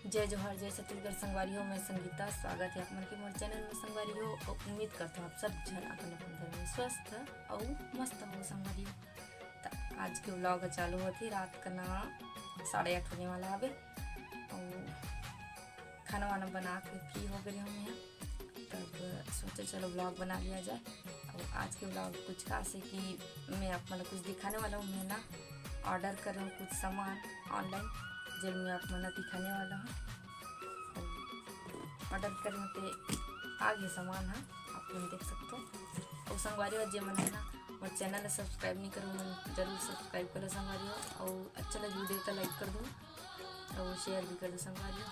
जय जोहर जय छत्तीसगढ़ संगवारी हो। मैं संगीता, स्वागत है आप मन के मोर चैनल में संगवारी हो। और उम्मीद करता हूँ आप सब जन अपन अपन घर में स्वस्थ और मस्त हो संगवारी हो। तो आज के व्लॉग चालू होती रात का ना 8:30 होने वाला हवे और खाना वाना बना के फ्री हो गए हम यहाँ। तब सोचे चलो व्लॉग बना लिया जाए। और आज के व्लॉग कुछ खास है कि मैं आप मतलब कुछ दिखाने वाला हूँ। मैं ना ऑर्डर कर रहा हूँ कुछ सामान ऑनलाइन, जो मैं आप मन दिखाने वाला हूँ। ऑर्डर करने पे आ गया सामान है, आप लोग देख सकते हो। और संगवारी हो जे मन है ना और चैनल सब्सक्राइब नहीं करूँ, मैं जरूर सब्सक्राइब करो संगवारी हो। और अच्छा लगे वीडियो तो लाइक कर दो और शेयर भी कर दो संगवारी हो।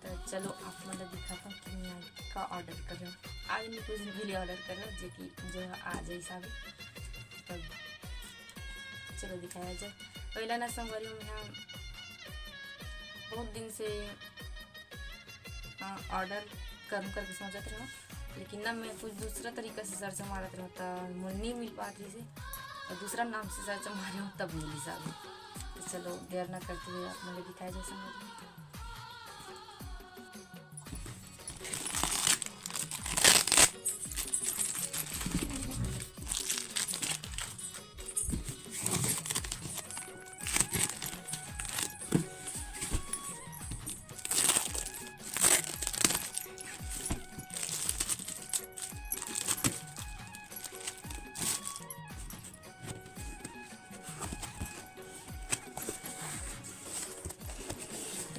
तो चलो आप मतलब दिखाता हूँ कि मैं का ऑर्डर कर रहा हूँ। आज मैं कुछ भी ऑर्डर कर रहा हूँ जो कि जो आ जाए हिसाब। तब चलो दिखाया जाए। पहला ना संगवारी हो मैं बहुत दिन से ऑर्डर करके सोचत रहा, लेकिन ना मैं कुछ दूसरा तरीका से सर्च मारत रहा था, मुझे नहीं मिल पा रही से। और दूसरा नाम से सर्च मारे हूँ तब मिली साहब। तो चलो देर ना करते हुए आप मुझे दिखाया जाए समझ।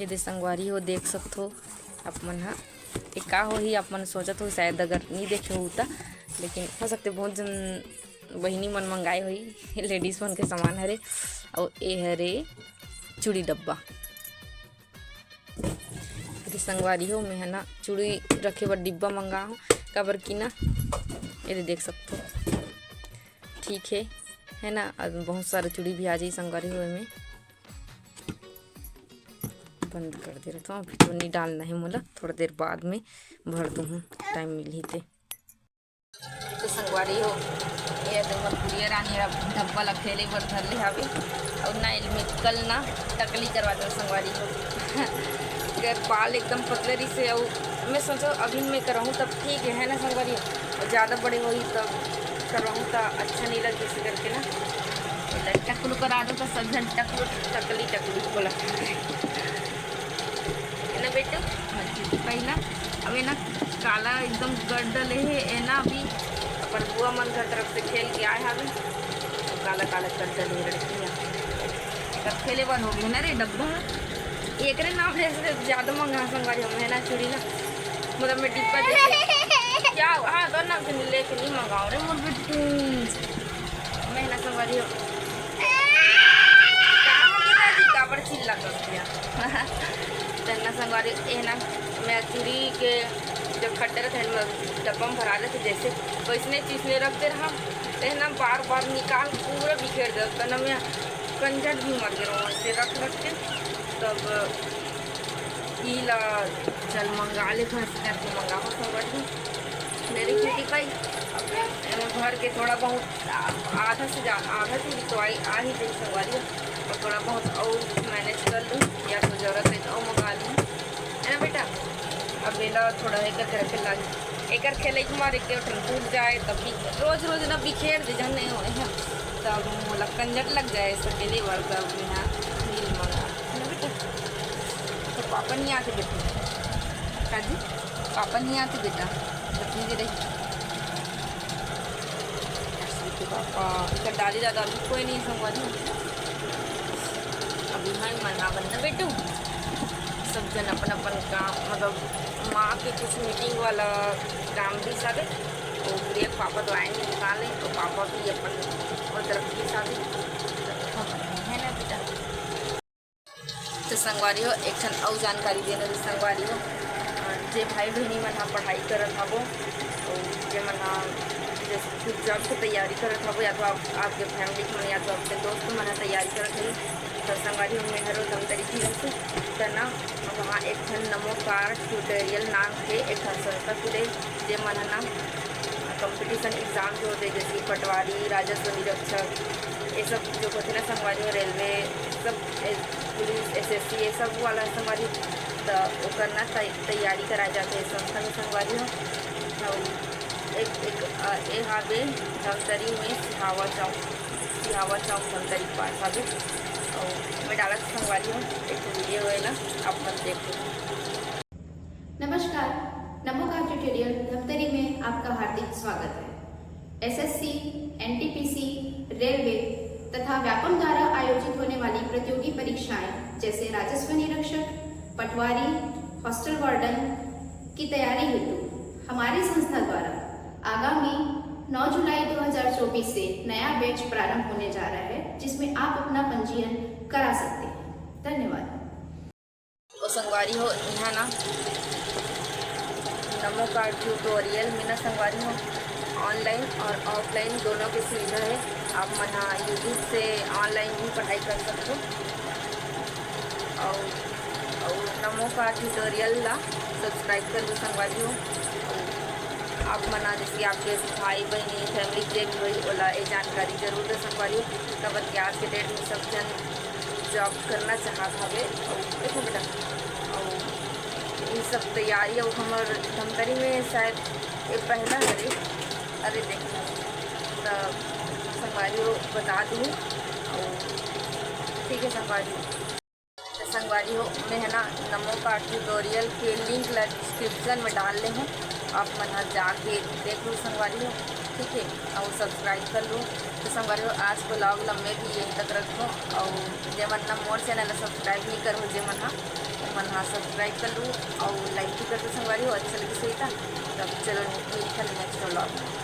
यदि संगवारी हो देख सकते हो आप मन हाँ एक का हो ही आप मन सोचत हो शायद अगर नहीं देखे हो तो, लेकिन हो सकते बहुत जन बहिनी मन मंगाए हुई लेडीज मन के सामान हरे। और ये हरे चूड़ी डब्बा। यदि संगवारी हो मैं है ना चूड़ी रखे बर डिब्बा मंगा हूँ काबर की ना ये देख सकते हो ठीक है ना। बहुत सारे चूड़ी भी आ जाए संगवारी हो में। बंद कर दे रहा था, वीडियो नहीं डालना है मोला, थोड़ा देर बाद में भर दूँ टाइम मिली थे। तो संगवारी हो ये तो पुड़िया रानी डब्बा ला खेले बर धर ले हावे और ना इनमें कल ना टकली करवा दो संगवारी हो। अगर बाल एकदम पतले रही से और मैं सोचो अभी मैं कराऊँ तब ठीक है ना संगवारी हो। और ज़्यादा बड़े हो तब कराऊँ तो अच्छा नहीं लगे इसे करके ना टकलू करा दो तो सब जन टकली बोला ना बेटे। पहला अब ना काला एकदम गड्ढ ले है ना अभी अपन बुआ मन घर तरफ से खेल के आए हवे तो काला गड्ढ ले लड़कियाँ तब खेले बन हो गए ना रे डब्बा। एक रे नाम से ज़्यादा मंगा संगवारी हम है ना चूड़ी ना मतलब मैं डिब्बा जैसे क्या हाँ तो नाम से लेके नहीं मंगाओ रे मोर बेटू मैं ना संगवारी हो काबर चिल्ला कर दिया तन्ना संगवारी ये ना मैं चूड़ी के जब खट्टे रहते हैं डब्बा में भरा देते जैसे वैसने चीज में रखते रहा तो ना बार बार निकाल पूरा बिखेर देता ना मैं कंजट भी मर गया वैसे रख के। तब ला चल मंगा ले घर से करके मंगा संगवारी मेरी चूड़ी पाई भर के थोड़ा बहुत आधा चूड़ी तो आ ही गई संगवारी और थोड़ा बहुत और मैनेज कर लूँ या तो ज़रूरत है तो मंगा लूँ है ना बेटा। अब बेला थोड़ा एक रखे लगे एक खेले मारे के टूट जाए तब रोज रोज ना बिखेर दे जन नहीं हो तब मोला कंजट लग जाए सकेले बार तब यहाँ नील मंगा है ना बेटा। तो पापा नहीं आते बेटा काजी पापा नहीं आते बेटा बच्ची दे रही पापा इधर डाली ज़्यादा अभी कोई नहीं संगवारी अभी मैं मना बनना बेटू। सब जन अपन अपन काम मतलब माँ के कुछ मीटिंग वाला काम भी सादे तो पूरे पापा तो आएंगे निकाले तो पापा भी अपन और तरफ के साथ है ना बेटा। तो संगवारी हो एक ठन और जानकारी देने की संगवारी हो जे भाई बहनी मन पढ़ाई करत हबो और जे मन जैसे कुछ जॉब की तैयारी करत हबो या तो आपके फैमिली में या तो आपके दोस्त मन तैयारी करत है तो संगवारी में हरो दम तरीके से करना वहाँ एक ठन नमोकार ट्यूटोरियल नाम के एक ठन संस्था खुले जे मन ना कंपटीशन एग्जाम जो होते जैसे पटवारी राजस्व निरीक्षक ये सब जो होते ना संगवारी हो, रेलवे सब पुलिस SSC ये सब वाला संगवारी तो वो करना तैयारी कराए जाते हैं संस्था में संगवारी हो। और एक हावे धमतरी में सिहावा चौक धमतरी के पास हावे। और मैं डाला संगवारी हूँ एक वीडियो है ना, आप मत देखो। नमस्कार, नमोकार ट्यूटोरियल धमतरी में आपका हार्दिक स्वागत है। SSC, NTPC, रेलवे तथा व्यापम द्वारा आयोजित होने वाली प्रतियोगी परीक्षाएं जैसे राजस्व निरीक्षक, पटवारी, हॉस्टल वार्डन की तैयारी हेतु हमारी संस्था द्वारा आगामी 9 जुलाई 2024 से नया बैच प्रारंभ होने जा रहा है, जिसमें आप अपना पंजीयन करा सकते हैं। धन्यवाद। तो संगवारी हो यहाँ ना नमोकार ट्यूटोरियल में ना संगवारी हो ऑनलाइन और ऑफलाइन दोनों की सुविधा है। आप मना यूट्यूब से ऑनलाइन भी पढ़ाई कर सकते हो। और नमोकार ट्यूटोरियल ला सब्सक्राइब कर लो संगवारी हो। आप मना जैसे आपके भाई बहनी फैमिली जे भी हुई ओला ये जानकारी जरूर दे संगवारी हो। तब कि आज के डेट में सब जन जॉब करना चाहत हवे। और देखो बेटा और ये सब तैयारी और हमार धमतरी में शायद ये पहला हरे। अरे देखना तो संगवारी हो बता दूँ। और ठीक है संगवारी तो संगवारी हो मैं है ना नमोकार ट्यूटोरियल के लिंक ला डिस्क्रिप्शन में डाल ले हूँ। आप मना जाके देख लो संगवारी हो, ठीक है। और सब्सक्राइब कर लो। तो संगवारी हो आज को व्लॉग मैं भी यहीं तक रखूँ। और जे मना मोर चैनल सब्सक्राइब नहीं करो जे मना सब्सक्राइब कर लूँ और लाइक भी कर दो संगवारी हो। अच्छा लगी सही था तब चलो मिलकर नेक्स्ट व्लॉग में।